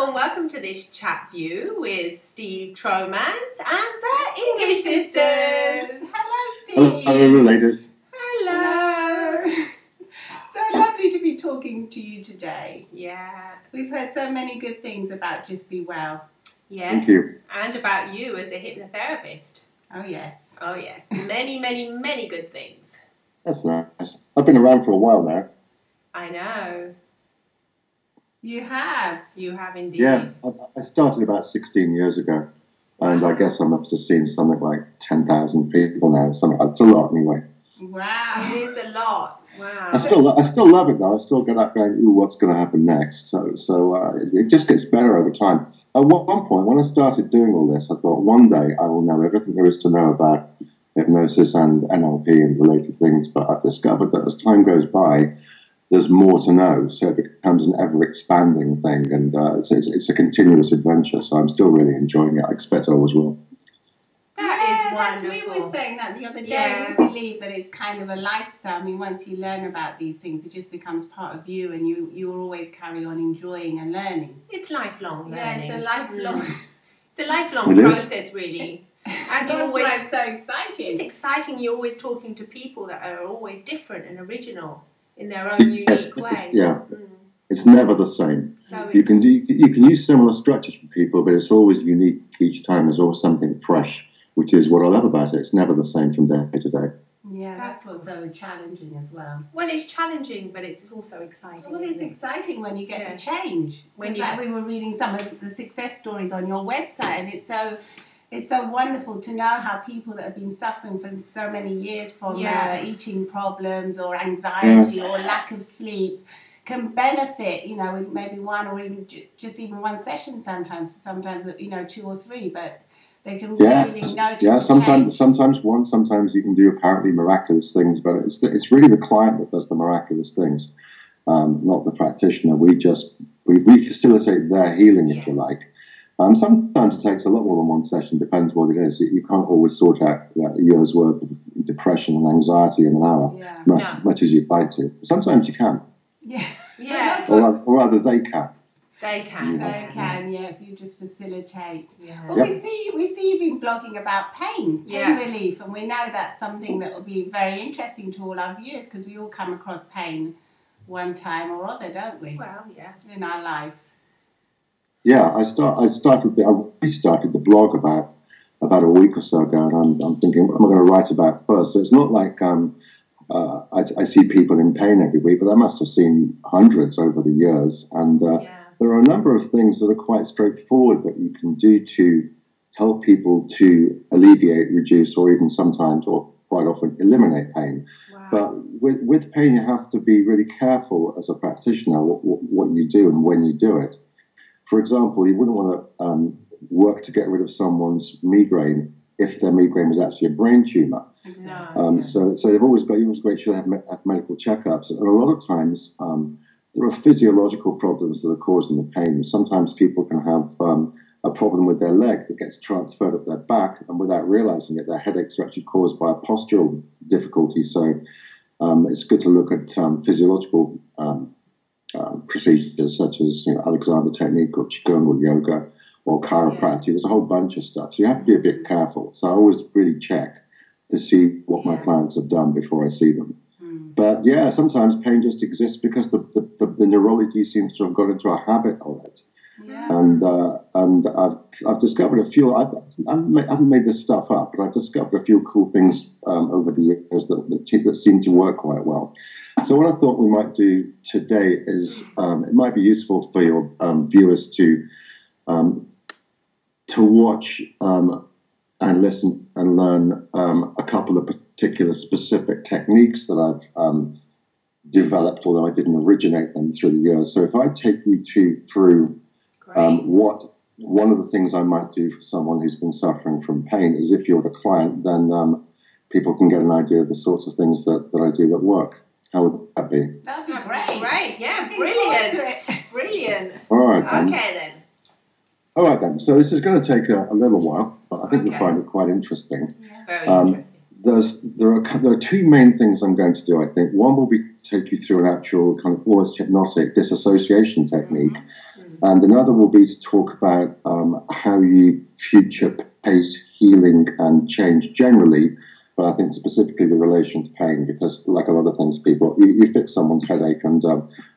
and welcome to this chat view with Steve Tromans and the English sisters. Hello, Steve. Hello, ladies. Hello. So lovely to be talking to you today. Yeah. We've heard so many good things about Just Be Well. Yes. Thank you. And about you as a hypnotherapist. Oh, yes. Oh, yes. Many, many, many good things. That's nice. I've been around for a while now. I know. You have. You have indeed. Yeah, I started about 16 years ago, and I guess I must have seen something like 10,000 people now. It's a lot anyway. Wow. It is a lot. Wow. I still love it though. I still get up going, ooh, what's going to happen next? So it just gets better over time. At one point, when I started doing all this, I thought one day I will know everything there is to know about hypnosis and NLP and related things. But I've discovered that as time goes by, there's more to know. So it becomes an ever-expanding thing, and it's a continuous adventure. So I'm still really enjoying it. I expect I always will. That is wonderful. We were saying that the other day. Yeah. We believe that it's kind of a lifestyle. I mean, once you learn about these things, it just becomes part of you, and you will always carry on enjoying and learning. It's lifelong learning. Yeah, it's a lifelong. It's a lifelong process, really. As you That's always, why it's so exciting. it's exciting. You're always talking to people that are always different and original in their own unique way. It's never the same. So You can use similar structures for people, but it's always unique each time. There's always something fresh, which is what I love about it. It's never the same from day to day. Yeah, that's what's so challenging as well. Well, it's challenging, but it's also exciting. Well, it's isn't it? exciting when you get the change. When We were reading some of the success stories on your website, and it's so wonderful to know how people that have been suffering for so many years from eating problems or anxiety or lack of sleep can benefit, with maybe one or even just even one session sometimes, two or three, but they can really notice sometimes one, sometimes you can do apparently miraculous things, but it's really the client that does the miraculous things, not the practitioner. We facilitate their healing, if you like. Sometimes it takes a lot more than one session, depends what it is. You can't always sort out a year's worth of depression and anxiety in an hour, much as you'd like to. Sometimes you can. Yeah. Or rather, they can. They can. They can, yes. You just facilitate. Yeah. Well, we see you've been blogging about pain relief, and we know that's something that will be very interesting to all our viewers because we all come across pain one time or other, don't we? Well, yeah. In our life. Yeah, I restarted the blog about a week or so ago, and I'm thinking, what am I going to write about first? So it's not like I see people in pain every week, but I must have seen hundreds over the years, and there are a number of things that are quite straightforward that you can do to help people to alleviate, reduce, or even sometimes, or quite often, eliminate pain. Wow. But with pain, you have to be really careful as a practitioner what you do and when you do it. For example, you wouldn't want to work to get rid of someone's migraine if their migraine was actually a brain tumour. Exactly. So they've always got to make sure they have medical checkups. And a lot of times there are physiological problems that are causing the pain. Sometimes people can have a problem with their leg that gets transferred up their back, and without realising it, their headaches are actually caused by a postural difficulty. So it's good to look at physiological procedures such as Alexander technique or Qigong or yoga or chiropractic. There's a whole bunch of stuff. So you have to be a bit careful. So I always really check to see what my clients have done before I see them. But sometimes pain just exists because the neurology seems to have got into a habit of it. Yeah. And I've discovered a few. I haven't made this stuff up, but I've discovered a few cool things over the years that seem to work quite well. So what I thought we might do today is it might be useful for your viewers to watch and listen and learn a couple of particular specific techniques that I've developed, although I didn't originate them through the years. So if I take you through what one of the things I might do for someone who's been suffering from pain is if you're the client, then people can get an idea of the sorts of things that I do that work. How would that be? That'd be great. Great, yeah, brilliant. Brilliant. All right, then. Okay, then. All right, then. So this is going to take a little while, but I think you'll find it quite interesting. Yeah. Very interesting. There are two main things I'm going to do, I think. One will be take you through an actual kind of almost hypnotic disassociation technique, And another will be to talk about how you future pace healing and change generally, but I think specifically the relation to pain, because like a lot of things, people, you fix someone's headache and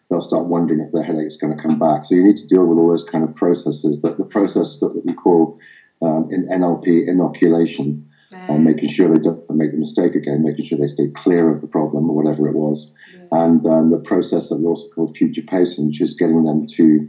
they'll start wondering if their headache is going to come back. So you need to deal with all those kind of processes, the process that we call in NLP inoculation, making sure they don't make the mistake again, making sure they stay clear of the problem or whatever it was. And the process that we also call future pacing, which is getting them to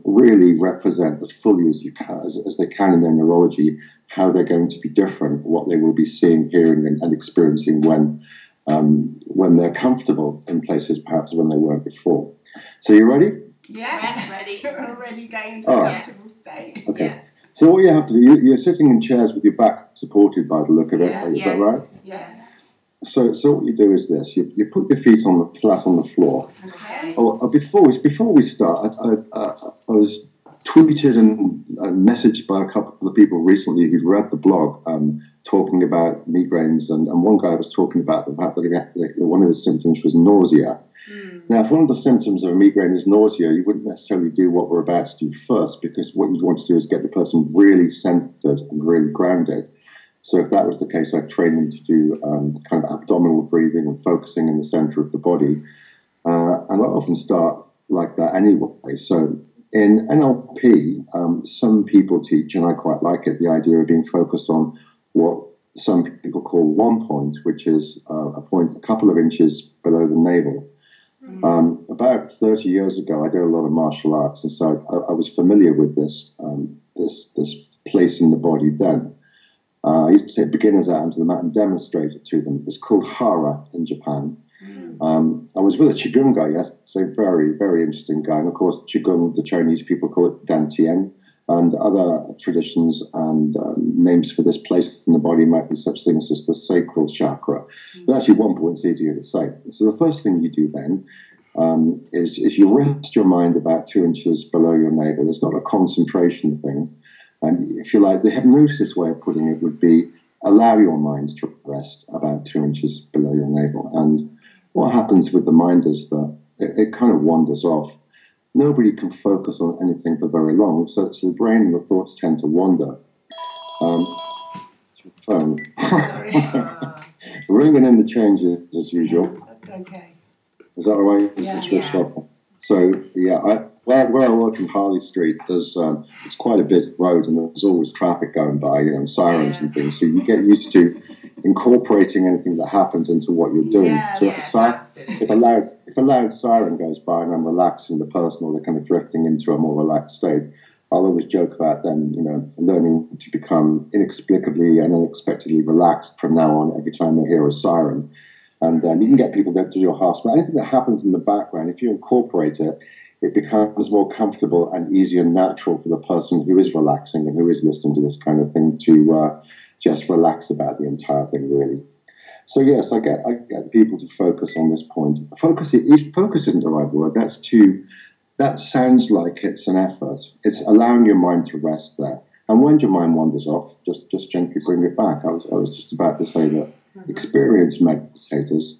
really represent as fully as you can, as they can in their neurology, how they're going to be different, what they will be seeing, hearing, and experiencing when they're comfortable in places perhaps when they weren't before. So you ready? Yeah, ready. We're already going into a comfortable state. Okay. Yeah. So all you have to do, you're sitting in chairs with your back supported by the look of it. Is that right? Yeah. So what you do is this: you put your feet flat on the floor. Okay. Before we start, I was tweeted and messaged by a couple of people recently who'd read the blog talking about migraines, and one guy was talking about the fact that one of his symptoms was nausea. Now, if one of the symptoms of a migraine is nausea, you wouldn't necessarily do what we're about to do first, because what you'd want to do is get the person really centered and really grounded. So if that was the case, I'd train them to do kind of abdominal breathing and focusing in the center of the body. And I often start like that anyway. So in NLP, some people teach, and I quite like it, the idea of being focused on what some people call one point, which is a point a couple of inches below the navel. About 30 years ago, I did a lot of martial arts, and so I was familiar with this place in the body then. I used to take beginners out onto the mat and demonstrate it to them. It's called Hara in Japan. I was with a Qigong guy yesterday, very, very interesting guy. And of course, Qigong, the Chinese people call it Dantian, and other traditions and names for this place in the body might be such things as the sacral chakra. But actually, one point is easier to say. So the first thing you do then is you rest your mind about 2 inches below your navel. It's not a concentration thing. And if you like, the hypnosis way of putting it would be allow your mind to rest about 2 inches below your navel. And what happens with the mind is that it kind of wanders off. Nobody can focus on anything for very long, so the brain and the thoughts tend to wander. Phone. Ringing in the changes as usual. That's okay. Is that all right? It's switched off. So where I work in Harley Street, there's it's quite a busy road, and there's always traffic going by, sirens and things. So you get used to incorporating anything that happens into what you're doing. If a loud siren goes by and I'm relaxing the person, or they're kind of drifting into a more relaxed state, I'll always joke about them, learning to become inexplicably and unexpectedly relaxed from now on every time they hear a siren. And you can get people to do a half. But anything that happens in the background, if you incorporate it, it becomes more comfortable and easier and natural for the person who is relaxing and who is listening to this kind of thing to just relax about the entire thing, really. So yes, I get people to focus on this point. Focus isn't the right word. That sounds like it's an effort. It's allowing your mind to rest there. And when your mind wanders off, just gently bring it back. I was just about to say that experienced meditators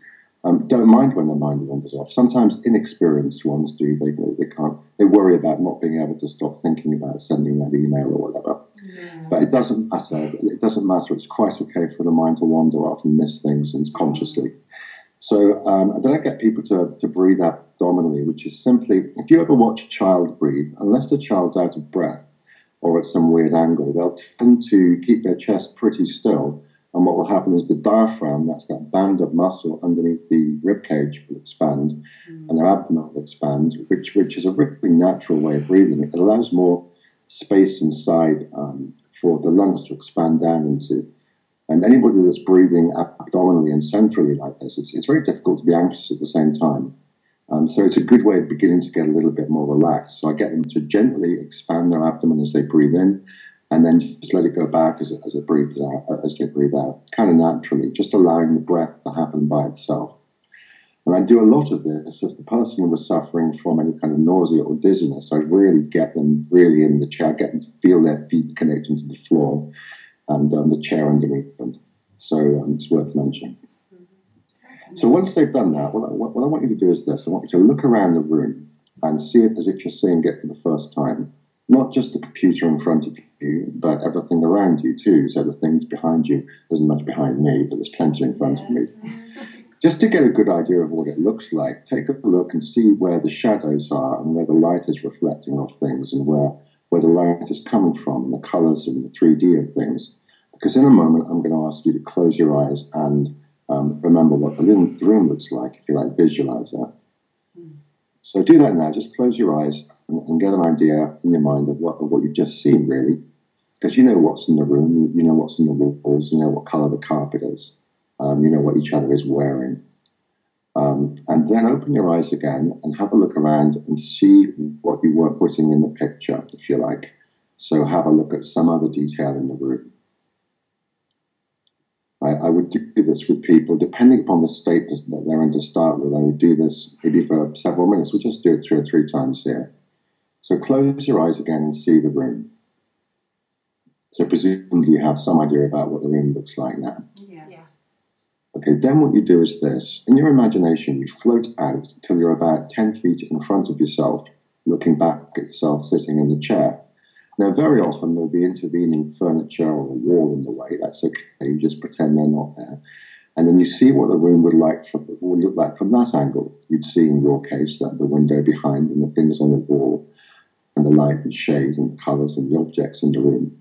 don't mind when their mind wanders off. Sometimes inexperienced ones do. They can't. They worry about not being able to stop thinking about sending that email or whatever. Yeah. But it doesn't matter. It doesn't matter. It's quite okay for the mind to wander off and miss things and consciously. So then I get people to breathe abdominally, which is simply, if you ever watch a child breathe, unless the child's out of breath or at some weird angle, they'll tend to keep their chest pretty still. And what will happen is the diaphragm, that's that band of muscle underneath the rib cage, will expand, and their abdomen will expand, which is a really natural way of breathing. It allows more space inside for the lungs to expand down into. And anybody that's breathing abdominally and centrally like this, it's very difficult to be anxious at the same time. So it's a good way of beginning to get a little bit more relaxed. So I get them to gently expand their abdomen as they breathe in, and then just let it go back as it breathes out, as they breathe out, kind of naturally, just allowing the breath to happen by itself. And I do a lot of this. If the person was suffering from any kind of nausea or dizziness, I really get them really in the chair, get them to feel their feet connecting to the floor and the chair underneath them. So it's worth mentioning. So once they've done that, what I want you to do is this. I want you to look around the room and see it as if you're seeing it for the first time. Not just the computer in front of you, but everything around you too. So the things behind you, there's much behind me, but there's plenty in front of me. Just to get a good idea of what it looks like, take a look and see where the shadows are and where the light is reflecting off things and where the light is coming from, the colors and the 3D of things. Because in a moment, I'm going to ask you to close your eyes and remember what the room looks like, if you like, visualize that. So do that now. Just close your eyes and get an idea in your mind of what you've just seen, really. Because you know what's in the room, you know what's in the walls, you know what color the carpet is, you know what each other is wearing. And then open your eyes again and have a look around and see what you were putting in the picture, if you like. So have a look at some other detail in the room. I would do this with people, depending upon the state that they're in to start with. I would do this maybe for several minutes. We'll just do it 2 or 3 times here. So close your eyes again and see the room. So presumably you have some idea about what the room looks like now. Yeah. Okay, then what you do is this. In your imagination, you float out till you're about 10 feet in front of yourself, looking back at yourself sitting in the chair. Now, very often there'll be intervening furniture or a wall in the way. That's okay. You just pretend they're not there. And then you see what the room would look like from that angle. You'd see, in your case, that the window behind and the things on the wall and the light and shade and colours and the objects in the room.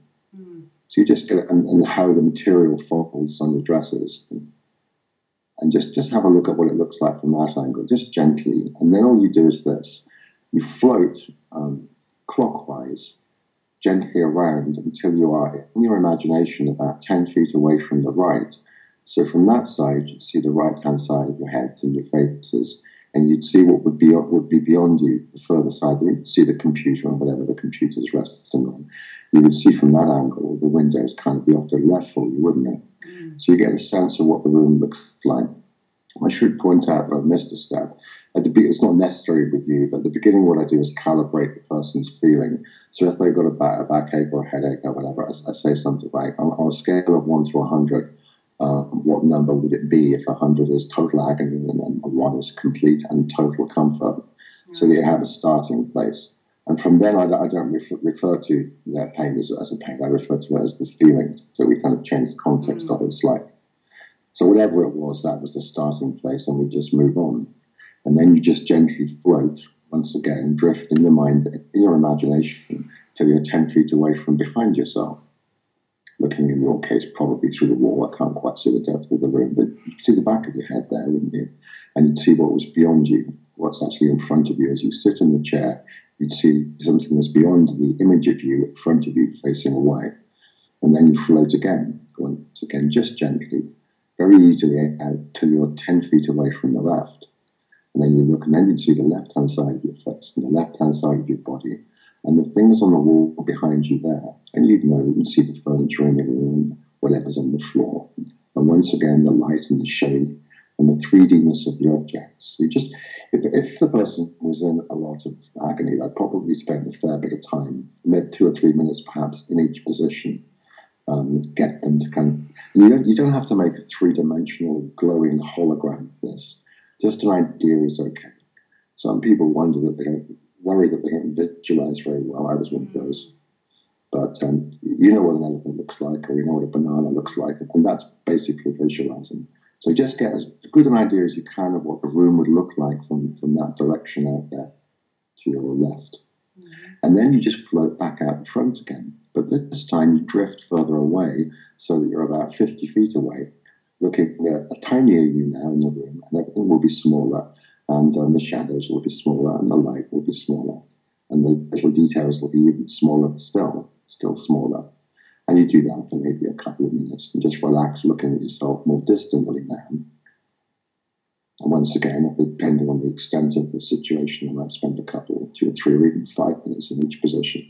So you just get it, and how the material falls on your dresses. And just have a look at what it looks like from that angle, just gently. And then all you do is this. You float clockwise, gently around until you are, in your imagination, about 10 feet away from the right. So from that side, you'd see the right-hand side of your heads and your faces, and you'd see what would be beyond you, the further side. You'd see the computer or whatever the computer's resting on. You would see from that angle, the windows kind of be off to the left for you, wouldn't it? So you get a sense of what the room looks like. I should point out that I've missed a step. It's not necessary with you, but at the beginning what I do is calibrate the person's feeling. So if they've got a backache or a headache or whatever, I say something like, on a scale of 1 to 100, what number would it be if 100 is total agony and then 1 is complete and total comfort? So that you have a starting place. And from then, I don't refer to their pain as a pain. I refer to it as the feeling. So we kind of change the context of it slightly. So whatever it was, that was the starting place, and we just move on. And then you just gently float, once again, drift in your mind, in your imagination, till you're 10 feet away from behind yourself. Looking, in your case, probably through the wall. I can't quite see the depth of the room, but you'd see the back of your head there, wouldn't you? And you'd see what was beyond you, what's actually in front of you. As you sit in the chair, you'd see something that's beyond the image of you, in front of you, facing away. And then you float again, once again, just gently, very easily out till you're 10 feet away from the left. And then you look, and then you'd see the left-hand side of your face and the left-hand side of your body and the things on the wall behind you there. And you'd know, you'd see the furniture in the room, whatever's on the floor. And once again, the light and the shade and the 3D-ness of the objects. You just, if the person was in a lot of agony, I'd probably spend a fair bit of time, maybe 2 or 3 minutes perhaps, in each position. Get them to kind of, you don't have to make a 3-dimensional glowing hologram of this. Just an idea is okay. Some people worry that they don't visualize very well. I was one of those. But you know what an elephant looks like, or you know what a banana looks like, and that's basically visualizing. So just get as good an idea as you can of what the room would look like from that direction out there to your left. And then you just float back out in front again. But this time you drift further away so that you're about 50 feet away, looking at a tinier you now in the room, and everything will be smaller, and the shadows will be smaller, and the light will be smaller, and the little details will be even smaller still smaller. And you do that for maybe a couple of minutes and just relax, looking at yourself more distantly now. And once again, depending on the extent of the situation, you might spend a couple, 2 or 3, or even 5 minutes in each position.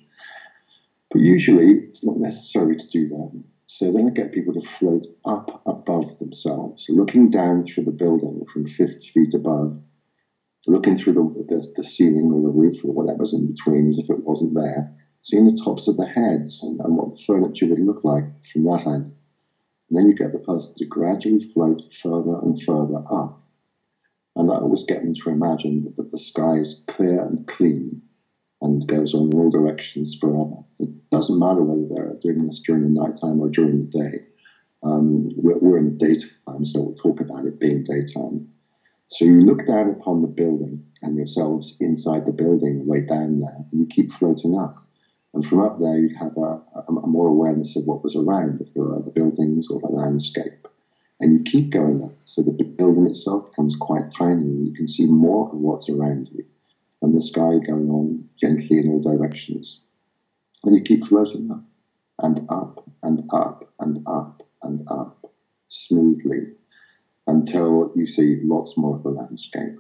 But usually, it's not necessary to do that. So then I get people to float up above themselves, looking down through the building from 50 feet above, looking through the ceiling or the roof or whatever's in between as if it wasn't there, seeing the tops of the heads and what the furniture would look like from that end. And then you get the person to gradually float further and further up. And I always get them to imagine that the sky is clear and clean and goes on in all directions forever. It doesn't matter whether they're doing this during the nighttime or during the day. We're in the daytime, so we'll talk about it being daytime. So you look down upon the building and yourselves inside the building, way down there, and you keep floating up. And from up there, you'd have a more awareness of what was around, if there were other buildings or the landscape. And you keep going up, so the building itself becomes quite tiny, and you can see more of what's around you, and the sky going on gently in all directions. And you keep floating up, and up, and up, and up, and up, smoothly, until you see lots more of the landscape.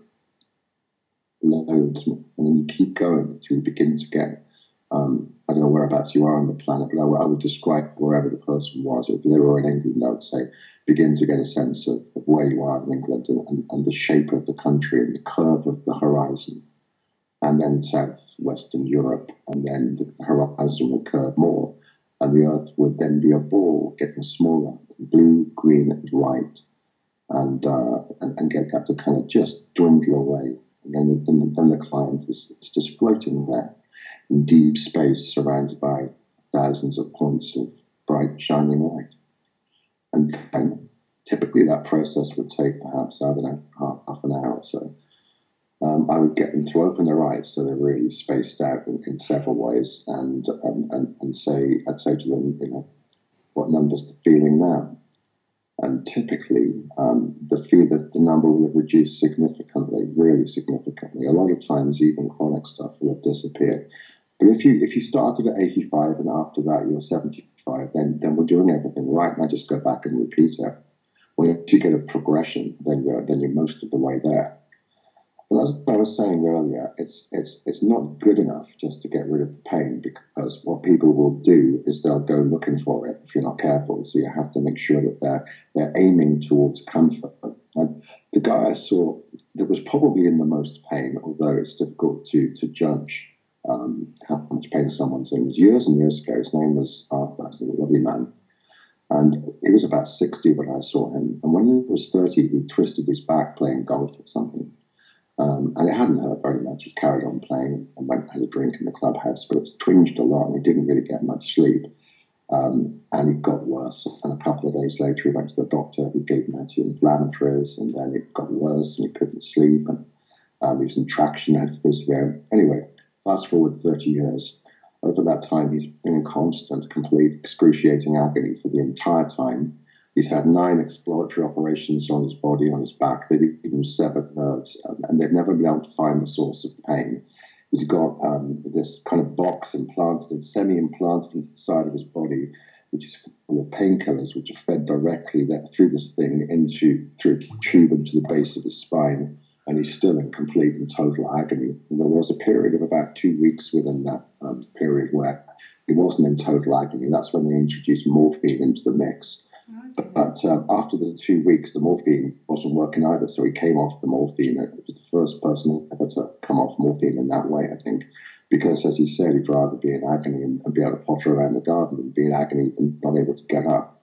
Loads more. And then you keep going until you begin to get, I don't know whereabouts you are on the planet, but I would describe wherever the person was. If they were in England, I would say, begin to get a sense of where you are in England and the shape of the country and the curve of the horizon. And then southwestern Europe, and then the horizon would curve more, and the Earth would then be a ball getting smaller, blue, green, and white, and get that to kind of just dwindle away. And then the client is just floating there in deep space, surrounded by thousands of points of bright, shining light. And then typically that process would take perhaps, I don't know, half an hour or so. I would get them to open their eyes so they're really spaced out in several ways, and I'd say to them, you know, what number's the feeling now? And typically, the number will have reduced significantly, really significantly. A lot of times, even chronic stuff will have disappeared. But if you started at 85 and after that you're 75, then we're doing everything right, and I just go back and repeat it. When you get a progression, then you're most of the way there. But as I was saying earlier, it's not good enough just to get rid of the pain, because what people will do is they'll go looking for it if you're not careful. So you have to make sure that they're aiming towards comfort. And the guy I saw that was probably in the most pain, although it's difficult to judge how much pain someone's in, was years and years ago. His name was Arthur, a lovely man. And he was about 60 when I saw him. And when he was 30, he twisted his back playing golf or something. And it hadn't hurt very much. He carried on playing and went and had a drink in the clubhouse, but it twinged a lot and he didn't really get much sleep. And it got worse. And a couple of days later, he went to the doctor who gave him anti-inflammatories, and then it got worse and he couldn't sleep. And he was in traction, had physio. Anyway, fast forward 30 years. Over that time, he's been in constant, complete, excruciating agony for the entire time. He's had 9 exploratory operations on his body, on his back. They've even severed nerves, and they've never been able to find the source of the pain. He's got this kind of box implanted, semi-implanted into the side of his body, which is full of painkillers, which are fed directly through this thing through a tube into the base of his spine. And he's still in complete and total agony. And there was a period of about 2 weeks within that period where he wasn't in total agony. That's when they introduced morphine into the mix. But after the 2 weeks, the morphine wasn't working either, so he came off the morphine. It was the first person ever to come off morphine in that way, I think, because, as he said, he'd rather be in agony and be able to potter around the garden than be in agony and not able to get up.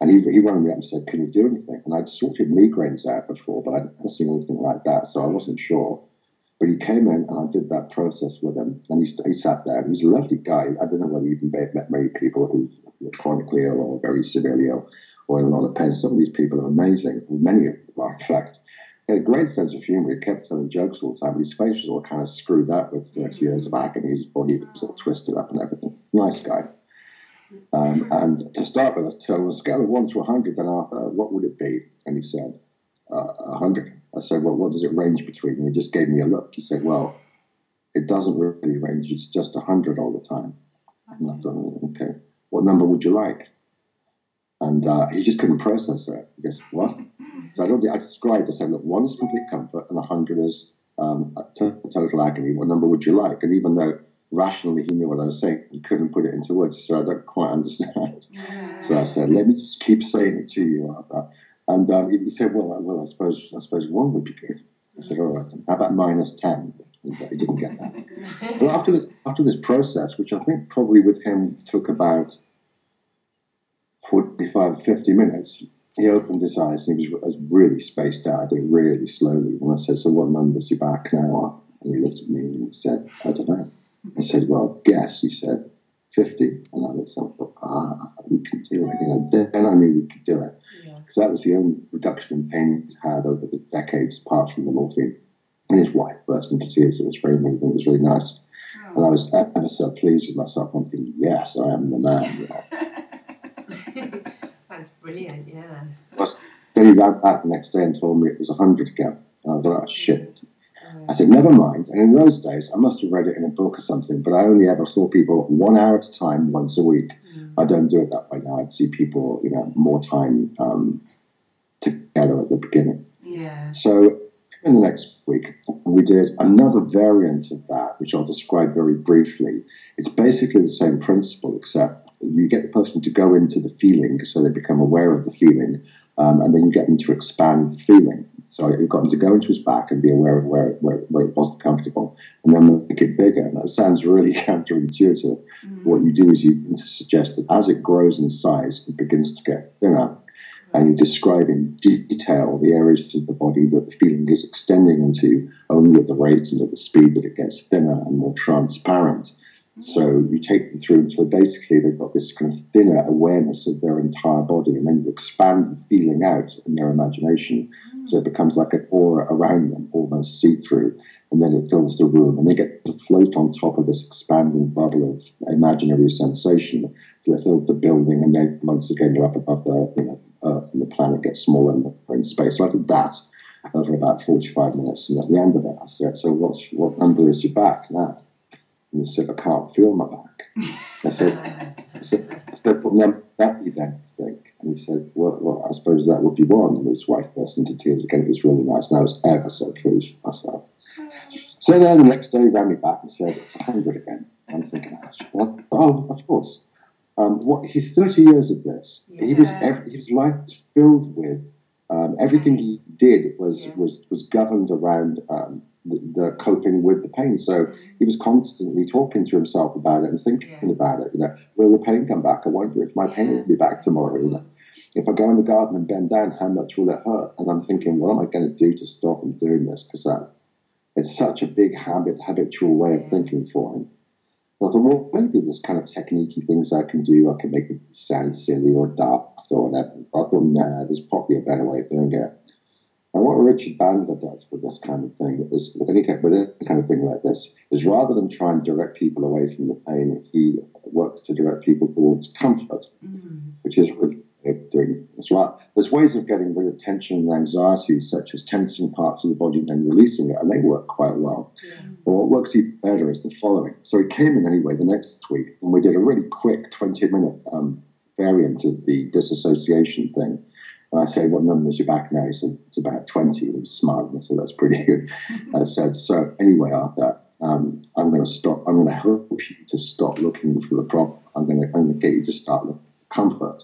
And he rang me up and said, "Can you do anything?" And I'd sorted migraines out before, but I'd never seen anything like that, so I wasn't sure. But he came in and I did that process with him, and he sat there. And he's a lovely guy. I don't know whether you've met many people who are chronically ill or very severely ill or in a lot of pain. Some of these people are amazing. Many of them are, in fact. He had a great sense of humor. He kept telling jokes all the time. His face was all kind of screwed up with 30 years of agony. His body was all twisted up and everything. Nice guy. And to start with, I said, on a scale of 1 to 100, then Arthur, what would it be? And he said, 100. I said, well, what does it range between? And he just gave me a look. He said, well, it doesn't really range. It's just 100 all the time. And I thought, okay, what number would you like? And he just couldn't process it. He goes, what? So I described, I said, look, 1 is complete comfort and 100 is total agony. What number would you like? And even though rationally he knew what I was saying, he couldn't put it into words. He said, I don't quite understand. Yeah. So I said, let me just keep saying it to you, Arthur. And he said, well, I suppose 1 would be good. I said, all right, how about -10? And he didn't get that. Well, after this process, which I think probably with him took about 45, 50 minutes, he opened his eyes and he was really spaced out. I did it really slowly. And I said, so what number's your back now? And he looked at me and he said, I don't know. I said, well, guess. He said, 50. And I looked at him and thought, we can do it. You know, then I knew we could do it. Because that was the only reduction in pain he's had over the decades, apart from the morphine. And his wife burst into tears. It was very moving. It was really nice. Oh. And I was ever so pleased with myself. I'm thinking, yes, I am the man. You know. That's brilliant, yeah. Then he ran back the next day and told me it was 100 again. And I thought, oh, shit. I said, never mind. And in those days, I must have read it in a book or something, but I only ever saw people 1 hour at a time, once a week. I don't do it that way now. I'd see people, you know, more time together at the beginning. Yeah. So in the next week, we did another variant of that, which I'll describe very briefly. It's basically the same principle, except you get the person to go into the feeling, so they become aware of the feeling, and then you get them to expand the feeling. So you've got him to go into his back and be aware of where it wasn't comfortable, and then make it bigger. And that sounds really counterintuitive. What you do is you need to suggest that as it grows in size, it begins to get thinner. And you describe in detail the areas of the body that the feeling is extending into, only at the rate and at the speed that it gets thinner and more transparent. So you take them through until basically they've got this kind of thinner awareness of their entire body, and then you expand the feeling out in their imagination. So it becomes like an aura around them, almost see-through, and then it fills the room, and they get to float on top of this expanding bubble of imaginary sensation till it fills the building, and then once again you're up above the Earth, and the planet gets smaller and we're in space. So I did that over about 45 minutes, and at the end of it I said, so what number is your back now? And he said, I can't feel my back. I said, what number would that be then, you think? And he said, well, I suppose that would be one. And his wife burst into tears again. It was really nice, and I was ever so pleased with myself. So then the next day he ran me back and said, it's 100 again. I'm thinking, oh, of course. He's 30 years of this. Yeah. His life was filled with everything he did was governed around the coping with the pain. So he was constantly talking to himself about it and thinking about it. You know, will the pain come back? I wonder if my pain will be back tomorrow. You know, if I go in the garden and bend down, how much will it hurt? And I'm thinking, what am I going to do to stop him doing this? Because it's such a big habitual way of thinking for him. I thought, well, maybe there's kind of technique-y things I can do. I can make it sound silly or daft or whatever. I thought, nah, there's probably a better way of doing it. And what Richard Branson does with this kind of thing, with any kind of thing like this, is rather than try and direct people away from the pain, he works to direct people towards comfort, which is really doing things right. There's ways of getting rid of tension and anxiety, such as tensing parts of the body and then releasing it, and they work quite well. But what works even better is the following. So he came in anyway the next week, and we did a really quick 20-minute variant of the dissociation thing. And I said, what number is your back now? He said, it's about 20. He was smiling. I said, that's pretty good. I said, so anyway, Arthur, I'm going to stop. I'm going to help you to stop looking for the problem. I'm going to get you to start looking for comfort.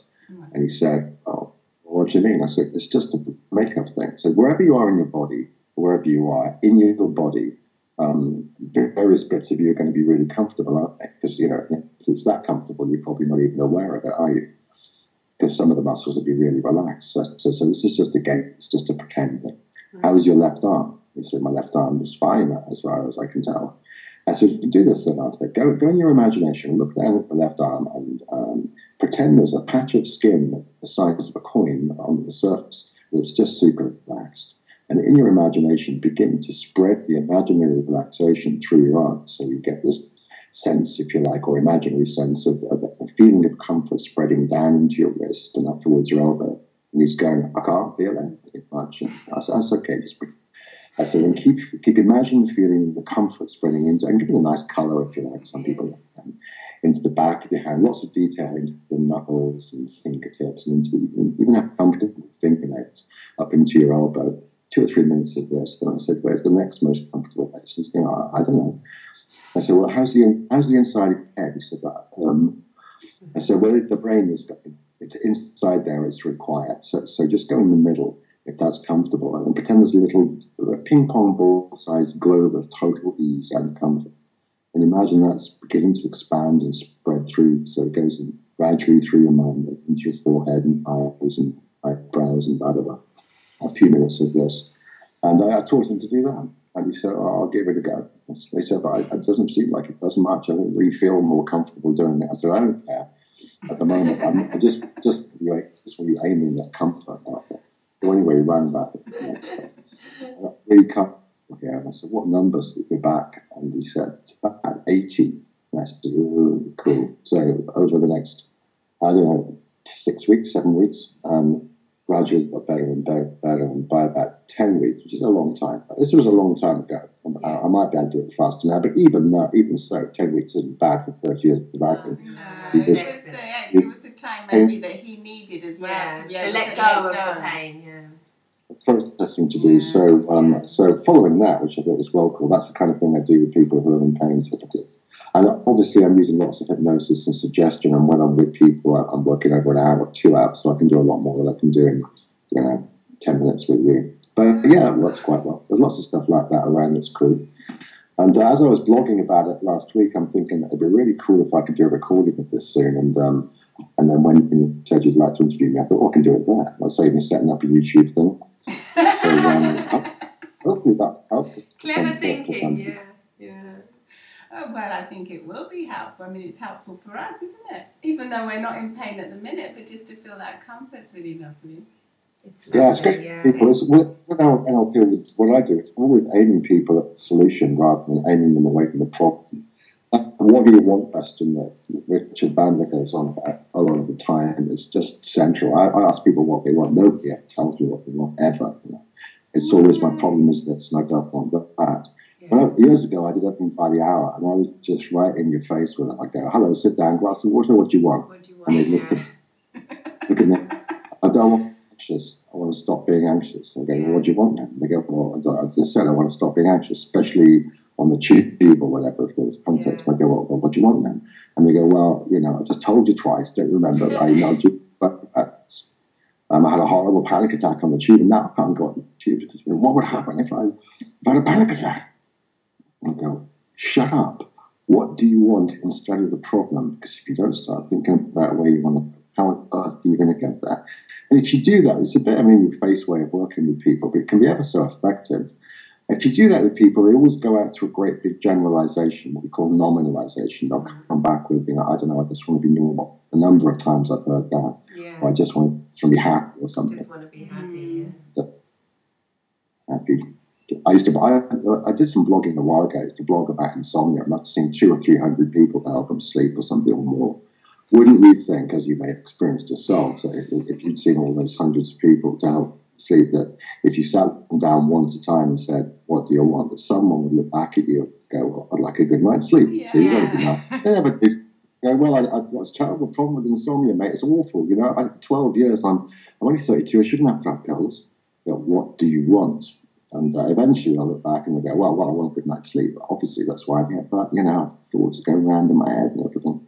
And he said, oh, what do you mean? I said, it's just a makeup thing. So wherever you are in your body, wherever you are in your body, the various bits of you are going to be really comfortable, aren't they? Because, you know, if it's that comfortable, you're probably not even aware of it, are you? Because some of the muscles will be really relaxed. So this is just a game. It's just a pretend thing. How is your left arm? He said, my left arm is fine as far as I can tell. I said, you do this then, Arthur. Go in your imagination, look down at the left arm and pretend there's a patch of skin the size of a coin on the surface that's just super relaxed. And in your imagination, begin to spread the imaginary relaxation through your arm. So you get this sense, if you like, or imaginary sense of a feeling of comfort spreading down into your wrist and up towards your elbow. And he's going, I can't feel anything much. And I said, that's okay. I said, and keep imagining feeling the comfort spreading into, and give it a nice colour, if you like, some people like that, into the back of your hand, lots of detail into the knuckles and fingertips, and into even have comfortable fingernails up into your elbow. 2 or 3 minutes of this. Then I said, where's the next most comfortable place? He's going, I don't know. I said, well, how's the inside of your head? He said, I said, well, the brain is, it's inside there, it's required. So just go in the middle, if that's comfortable, and pretend there's a little ping pong ball-sized globe of total ease and comfort. And imagine that's beginning to expand and spread through, so it goes gradually through your mind, into your forehead and eyes and eyebrows and blah, blah, blah. A few minutes of this. And I taught him to do that. And he said, I'll give it a go. They said, but it doesn't seem like it does much. I don't really feel more comfortable doing it. I said, I don't care. At the moment, I just really aiming at comfort. The only way around that. Really comfortable here. And I said, what numbers at your back? And he said, it's about 80. And I said, ooh, cool. So over the next, I don't know, 6 weeks, 7 weeks, gradually got better and better. And by about 10 weeks, which is a long time. This was a long time ago. I might be able to do it faster now, but even so, 10 weeks isn't bad for 30 years of therapy. It was a time maybe that he needed as well to be able to let go of the pain. Yeah. Processing to do. So following that, which I thought was well cool, that's the kind of thing I do with people who are in pain typically. And obviously I'm using lots of hypnosis and suggestion, and when I'm with people, I'm working over an hour or 2 hours, so I can do a lot more than I can do in, 10 minutes with you. But yeah, it works quite well. There's lots of stuff like that around that's cool. And as I was blogging about it last week, I'm thinking it'd be really cool if I could do a recording of this soon. And then when you said you'd like to interview me, I thought, I can do it there. That'll save me setting up a YouTube thing. So hopefully that helps. Clever thinking, yeah. Oh, well, I think it will be helpful. I mean, it's helpful for us, isn't it? Even though we're not in pain at the minute, but just to feel that comfort's really lovely. It's lovely, it's good. Yeah. People, with NLP, what I do, it's always aiming people at the solution rather than aiming them away from the problem. What do you want question that Richard Branson goes on about a lot of the time. It's just central. I ask people what they want. Nobody ever tells me what they want, ever. It's always my problem is this, and I don't want that. Yeah. Years ago, I did everything by the hour, and I was just right in your face with it. I go, hello, sit down, glass of water, what do you want? What do you want? And they look at me. I don't want anxious. I want to stop being anxious. I go, well, what do you want then? And they go, well, I just said I want to stop being anxious, especially on the tube or whatever, if there was context. Yeah. I go, well, what do you want then? And they go, well, I just told you twice, don't remember. I emailed you. But I had a horrible panic attack on the tube, and now I can't go on the tube. What would happen if I had a panic attack? I go, shut up. What do you want instead of the problem? Because if you don't start thinking about where you want to go, how on earth are you going to get there? And if you do that, it's a bit, your face way of working with people, but it can be ever so effective. If you do that with people, they always go out to a great big generalization, what we call nominalization. They'll come back with, I don't know, I just want to be normal. A number of times I've heard that. Yeah. Or I just want to be happy or something. Just want to be happy, Happy. I did some blogging a while ago. I used to blog about insomnia. I must have seen 200 or 300 people to help them sleep or something or more. Wouldn't you think, as you may have experienced yourself, so if you'd seen all those hundreds of people to help sleep, that if you sat them down one at a time and said, what do you want, that someone would look back at you and go, well, I'd like a good night's sleep. Yeah. Please, I'd be nice. Yeah, but it's a terrible problem with insomnia, mate. It's awful. 12 years, I'm only 32. I shouldn't have to have pills. What do you want? And eventually I'll look back and I'll go, well, I want a good night's sleep. Obviously, that's why I'm here. But, thoughts go around in my head and everything.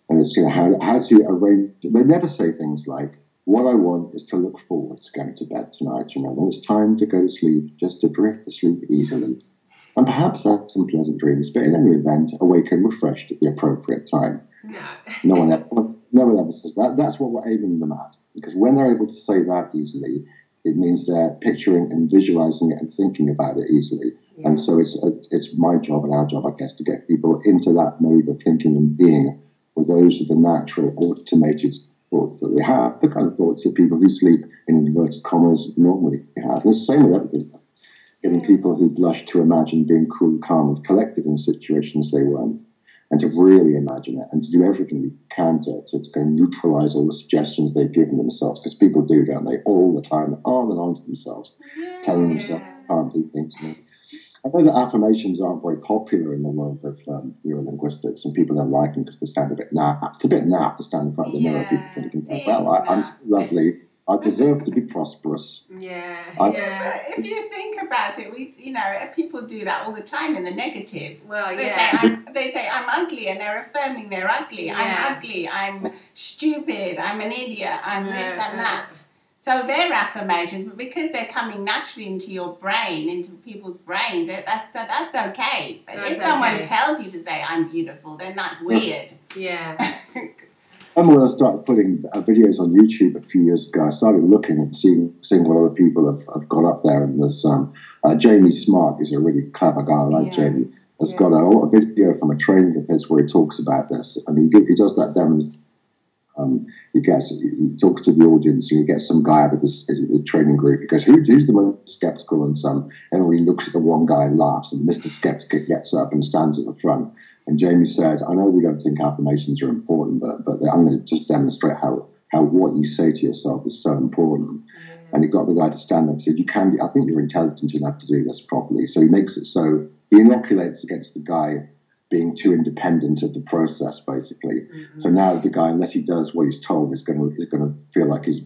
And it's, how to arrange. They never say things like, what I want is to look forward to going to bed tonight. When it's time to go to sleep, just to drift to sleep easily. And perhaps have some pleasant dreams, but in any event, awaken refreshed at the appropriate time. No one ever says that. That's what we're aiming them at. Because when they're able to say that easily, it means they're picturing and visualizing it and thinking about it easily. Yeah. And so it's my job and our job, I guess, to get people into that mode of thinking and being, where those are the natural automated thoughts that they have, the kind of thoughts that people who sleep in inverted commas normally have. And it's the same with everything. Getting people who blush to imagine being cool, calm, and collected in situations they weren't, and to really imagine it, and to do everything we can to go neutralize all the suggestions they've given themselves, because people do, don't they, all the time, on and on to themselves, telling themselves can't do things. I know that affirmations aren't very popular in the world of neurolinguistics, and people don't like them because they stand a bit naff. It's a bit naff to stand in front of the mirror, people thinking, I'm lovely, I deserve to be prosperous. But if you think about it, people do that all the time in the negative. Well, they say I'm ugly, and they're affirming they're ugly. Yeah. I'm ugly. I'm stupid. I'm an idiot. I'm this and that. So they're affirmations, but because they're coming naturally into your brain, into people's brains, that's okay. But if someone tells you to say I'm beautiful, then that's weird. Yeah. remember when I started putting videos on YouTube a few years ago, I started looking and seeing what other people have got up there. And there's Jamie Smart, who's a really clever guy. I like Jamie. Has got a video from a training of his where he talks about this. And he does that demonstration. He talks to the audience, and he gets some guy out of his training group. He goes, who's the most skeptical? And everybody looks at the one guy and laughs, and Mr. Skeptic gets up and stands at the front. And Jamie said, I know we don't think affirmations are important, but I'm going to just demonstrate how what you say to yourself is so important. And he got the guy to stand up and said, I think you're intelligent enough to do this properly. So he makes it so he inoculates against the guy being too independent of the process, basically. So now the guy, unless he does what he's told, is going to feel like he's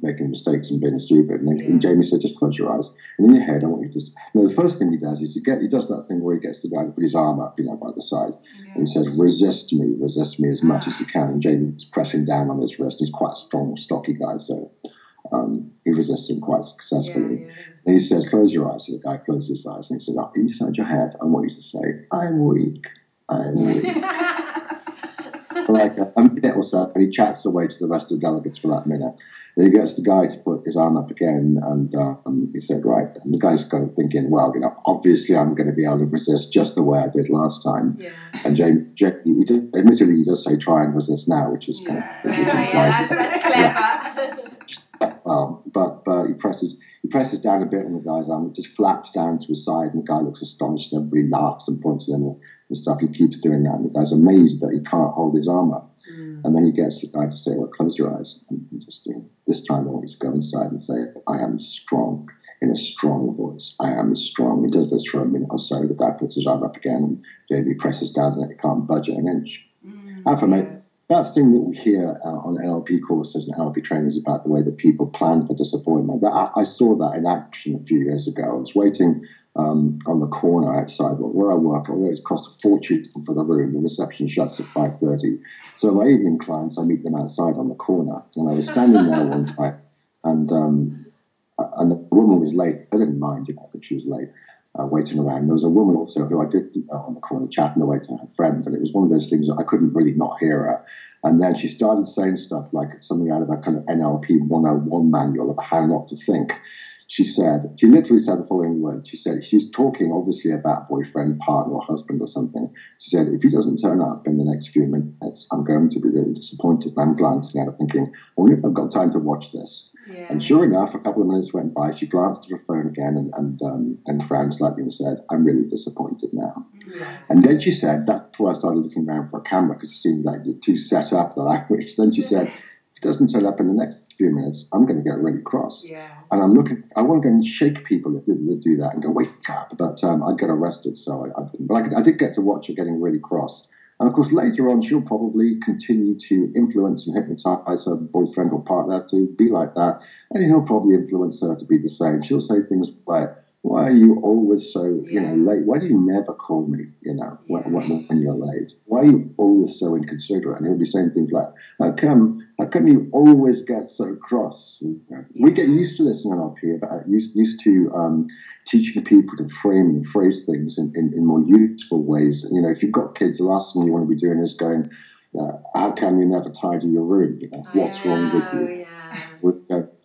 making mistakes and being stupid. And Jamie said, just close your eyes. And in your head, I want you to... No, the first thing he does is he does that thing where he gets the guy to put his arm up, by the side. And he says, resist me as much as you can. And Jamie's pressing down on his wrist. He's quite a strong, stocky guy, so he resists him quite successfully. And he says, close your eyes. So the guy closes his eyes, and he said, inside your head, I want you to say, I'm weak. I'm weak. For like a minute or so, and he chats away to the rest of the delegates for that minute. Then he gets the guy to put his arm up again, and he said, right. And the guy's kind of thinking, well, obviously I'm going to be able to resist just the way I did last time. And Jamie, admittedly, he does say try and resist now, which is kind of... that's clever. But he presses down a bit on the guy's arm. It just flaps down to his side, and the guy looks astonished, and everybody laughs and points at him and stuff. He keeps doing that, and the guy's amazed that he can't hold his arm up. And then he gets the guy to say, well, close your eyes. And just this time I want you to go inside and say, I am strong, in a strong voice. I am strong. He does this for a minute or so. The guy puts his arm up again, and Jamie presses down, and it can't budge it an inch. That thing that we hear on NLP courses and NLP trainings about the way that people plan for disappointment, I saw that in action a few years ago. I was waiting on the corner outside where I work, although it costs a fortune for the room. The reception shuts at 5:30. So my evening clients, I meet them outside on the corner. And I was standing there one time, and the woman was late. I didn't mind, but she was late. Waiting around. There was a woman also who I did on the corner chatting away to her friend, and it was one of those things that I couldn't really not hear her. And then she started saying stuff like something out of a kind of NLP 101 manual of how not to think. She literally said the following words. She said, she's talking obviously about boyfriend, partner, or husband or something. She said, if he doesn't turn up in the next few minutes, I'm going to be really disappointed. And I'm glancing at her thinking, I wonder if I've got time to watch this. And sure enough, a couple of minutes went by. She glanced at her phone again and frowned slightly and said, I'm really disappointed now. And then she said, that's where I started looking around for a camera, because it seemed like you're too set up, the language. Then she said, if he doesn't turn up in the next few minutes, I'm going to get really cross. And I want to go and shake people that do that and go, wake up. But I'd get arrested, so I did get to watch her getting really cross. And of course, later on, she'll probably continue to influence and hypnotize her boyfriend or partner to be like that. And he'll probably influence her to be the same. She'll say things like, why are you always so, late? Why do you never call me, when you're late? Why are you always so inconsiderate? And he'll be saying things like, how come you always get so cross? We get used to this in NLP, about used to teaching people to frame and phrase things in more useful ways. If you've got kids, the last thing you want to be doing is going, how come you never tidy your room? What's wrong with you?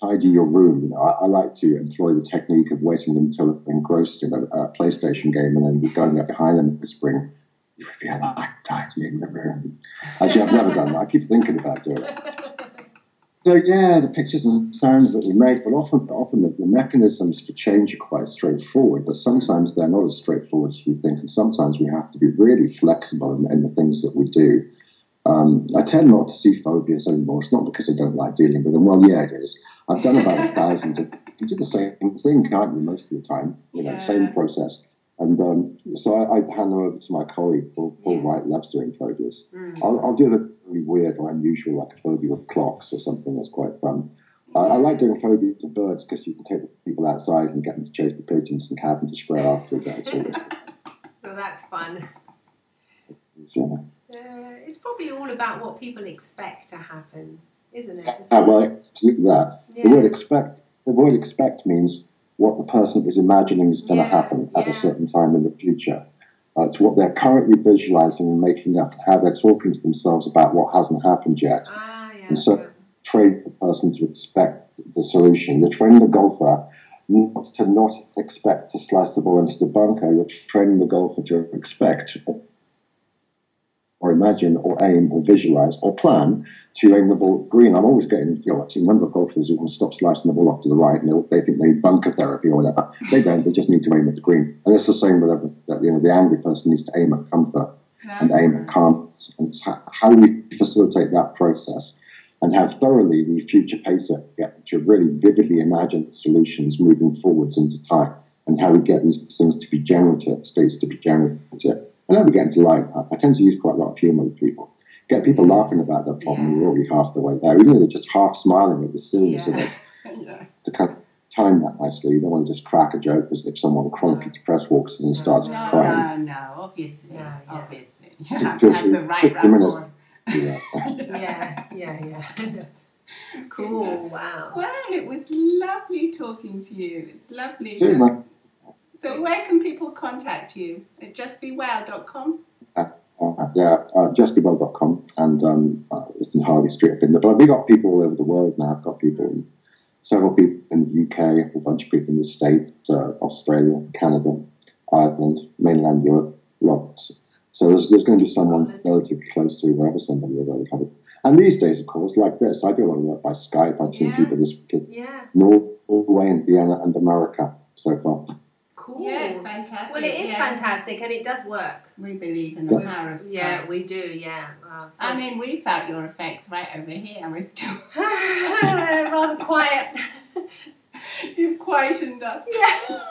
Tidy your room. I like to employ the technique of waiting until they're engrossed in a PlayStation game and then going up behind them and whispering, you feel like tidying the room. Actually, I've never done that. I keep thinking about doing it. So, the pictures and sounds that we make, but often the mechanisms for change are quite straightforward, but sometimes they're not as straightforward as we think, and sometimes we have to be really flexible in the things that we do. I tend not to see phobias anymore. It's not because I don't like dealing with them. Well, yeah, it is. I've done about 1,000. You do the same thing, can't you, most of the time? Same process. And so I hand them over to my colleague, Paul Wright, loves doing phobias. I'll do the really weird or unusual, like a phobia of clocks or something that's quite fun. I like doing phobias of birds because you can take the people outside and get them to chase the pigeons and have them to spray afterwards. So that's fun. Yeah. It's probably all about what people expect to happen, isn't it? Well, absolutely that. The word expect means what the person is imagining is going to happen at a certain time in the future. to what they're currently visualizing and making up, how they're talking to themselves about what hasn't happened yet. And so train the person to expect the solution. You're training the golfer to not expect to slice the ball into the bunker. You're training the golfer to expect or imagine or aim or visualize or plan to aim the ball at the green. I'm always getting, I've seen a number of golfers who want to stop slicing the ball off to the right, and they think they need bunker therapy or whatever. They don't. They just need to aim at the green. And it's the same with the angry person needs to aim at comfort and aim at calmness. And it's how do we facilitate that process and how thoroughly we future pace it, get to really vividly imagine solutions moving forwards into time, and how we get these things to be generative, states to be generative. And then we get into light. I tend to use quite a lot of humour with people. Get people laughing about their problem. We're already half the way there. Even though they're just half smiling at the silliness of it. To kind of time that nicely. You don't want to just crack a joke as if someone chronically depressed walks in and starts crying. No, obviously. Obviously. You Just have to have the right rapport. Yeah. Cool, wow. Well, it was lovely talking to you. It's lovely. So where can people contact you? At justbewell.com? Justbewell.com, and it's in Harley Street up in there. But we've got people all over the world now. I've got several people in the UK, a bunch of people in the States, Australia, Canada, Ireland, mainland Europe, lots. So there's going to be someone relatively close to wherever somebody is already had it. And these days, of course, like this, I do a lot of work by Skype. I've seen people this Norway and Vienna and America so far. Cool. Yeah, it's fantastic. Well, it is fantastic, and it does work. We believe in the power of Skype. Yeah, we do, yeah. I mean, we felt your effects right over here. We're still rather quiet. You've quietened us. Yeah.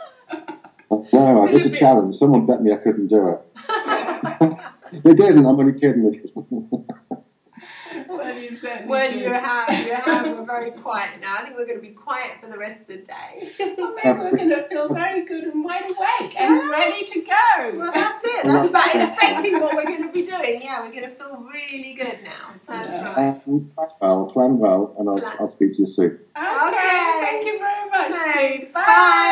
No, it was a challenge. Someone bet me I couldn't do it. They didn't. I'm only kidding. Well, you have. We're very quiet now. I think we're going to be quiet for the rest of the day. Well, maybe we're going to feel very good and wide awake and ready to go. Well, that's it. That's about expecting what we're going to be doing. Yeah, we're going to feel really good now. That's right. Plan well, and I'll speak to you soon. Okay. Thank you very much. Thanks. Bye.